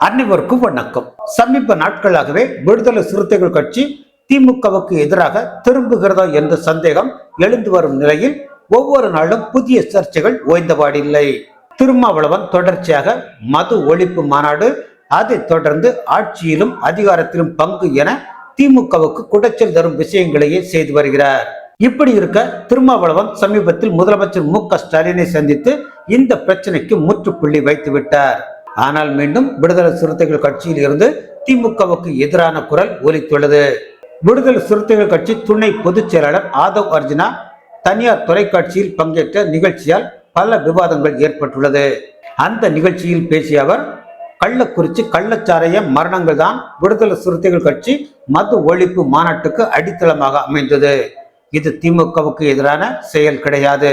அனைவருக்கும் வணக்கம். சமீப நாட்களாகவே விடுதலை சிறுத்தைகள் கட்சி திமுகவுக்கு எதிராக திரும்புகிறதா என்ற சந்தேகம் எழுந்து வரும் நிலையில் ஒவ்வொரு நாளும் புதிய சர்ச்சைகள் ஓய்ந்தபாடில்லை. திருமாவளவன் தொடர்ச்சியாக மது ஒழிப்பு மாநாடு, அதைத் தொடர்ந்து ஆட்சியிலும் அதிகாரத்திலும் பங்கு என திமுகவுக்கு குடைச்சல் தரும் விஷயங்களையே செய்து வருகிறார். இப்படி இருக்க திருமாவளவன் சமீபத்தில் முதலமைச்சர் மு.க.ஸ்டாலினை சந்தித்து இந்த பிரச்சனைக்கு முற்றுப்புள்ளி வைத்து விட்டார். ஆனால் மீண்டும் விடுதலை சிறுத்தைகள் கட்சியில் இருந்து திமுகவுக்கு எதிரான குரல் ஒலித்துள்ளது. விடுதலை சிறுத்தைகள் கட்சி துணை பொதுச் செயலாளர் ஆதவ் அர்ஜுனா தனியார் தொலைக்காட்சியில் பங்கேற்ற நிகழ்ச்சியால் பல விவாதங்கள் ஏற்பட்டுள்ளது. அந்த நிகழ்ச்சியில் பேசிய அவர், கள்ளக்குறிச்சி கள்ளச்சாராய மரணங்கள் தான் விடுதலை சிறுத்தைகள் கட்சி மது ஒழிப்பு மாநாட்டுக்கு அடித்தளமாக அமைந்தது. இது திமுகவுக்கு எதிரான செயல் கிடையாது.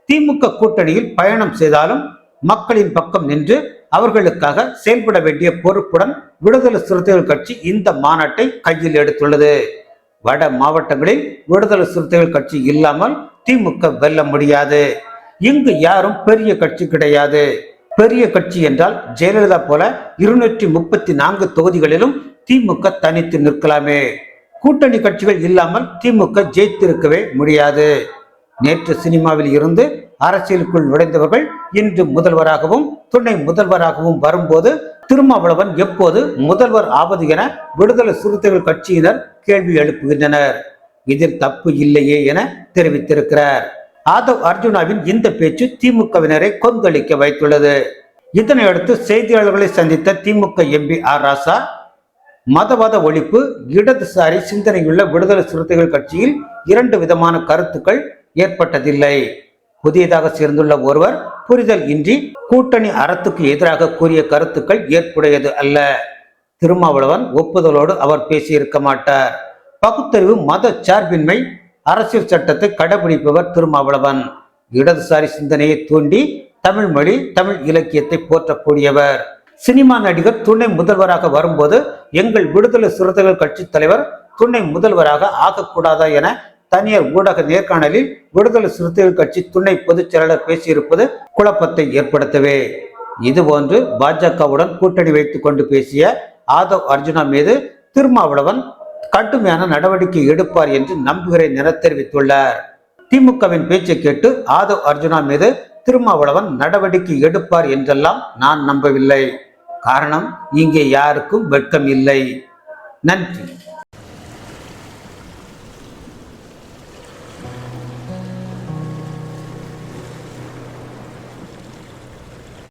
திமுக கூட்டணியில் பயணம் செய்தாலும் மக்களின் பக்கம் நின்று அவர்களுக்காக செயல்பட வேண்டிய பொறுப்புடன் விடுதலை சிறுத்தைகள் கட்சி இந்த மாநாட்டை கையில் எடுத்துள்ளது. வட மாவட்டங்களில் விடுதலை சிறுத்தைகள் கட்சி இல்லாமல் திமுக வெல்ல முடியாது. இங்கு யாரும் பெரிய கட்சி கிடையாது. பெரிய கட்சி என்றால் ஜெயலலிதா போல 234 தொகுதிகளிலும் திமுக தனித்து நிற்கலாமே. கூட்டணி கட்சிகள் இல்லாமல் திமுக ஜெயித்திருக்கவே முடியாது. நேற்று சினிமாவில் இருந்து அரசியலுக்குள் நுழைந்தவர்கள் இன்று முதல்வராகவும் துணை முதல்வராகவும் வரும்போது திருமாவளவன் எப்போது முதல்வர் ஆவது என விடுதலை சிறுத்தைகள் கட்சியினர் கேள்வி எழுப்புகின்றனர். இதில் தப்பு இல்லையே என தெரிவித்திருக்கிறார். ஆதவ் அர்ஜுனாவின் இந்த பேச்சு திமுகவினரை கொந்தளிக்க வைத்துள்ளது. இதனையடுத்து செய்தியாளர்களை சந்தித்த திமுக எம்பி ஆர் ராசா, மதவாத ஒழிப்பு, இடதுசாரி சிந்தனையுள்ள விடுதலை சிறுத்தைகள் கட்சியில் 2 விதமான கருத்துக்கள் ஏற்பட்டதில்லை. புதியதாக சேர்ந்துள்ள ஒருவர் புரிதல் இன்றி கூட்டணி அறத்துக்கு எதிராக கூறிய கருத்துக்கள் ஏற்புடையது அல்ல. திருமாவளவன் ஒப்புதலோடு அவர் பேசியிருக்க மாட்டார். பகுத்தறிவு, மத சார்பின்மை, அரசியல் சட்டத்தை கடைபிடிப்பவர் திருமாவளவன். இடதுசாரி சிந்தனையை தூண்டி தமிழ் மொழி, தமிழ் இலக்கியத்தை போற்றக்கூடியவர். சினிமா நடிகர் துணை முதல்வராக வரும்போது எங்கள் விடுதலை சிறுத்தைகள் கட்சி தலைவர் துணை முதல்வராக ஆகக்கூடாதா என தனியார் ஊடக நேர்காணலில் விடுதலை சிறுத்தைகள் கட்சி துணை பொதுச் செயலாளர் பேசியிருப்பது குழப்பத்தை ஏற்படுத்தவே. இதுபோன்று பாஜகவுடன் கூட்டணி வைத்துக் கொண்டு பேசிய ஆதவ் அர்ஜுனா மீது திருமாவளவன் கடுமையான நடவடிக்கை எடுப்பார் என்று நம்புகிறேன் என தெரிவித்துள்ளார். திமுகவின் பேச்சை கேட்டு ஆதவ் அர்ஜுனா மீது திருமாவளவன் நடவடிக்கை எடுப்பார் என்றெல்லாம் நான் நம்பவில்லை. காரணம், இங்கே யாருக்கும் வெட்கம் இல்லை. நன்றி.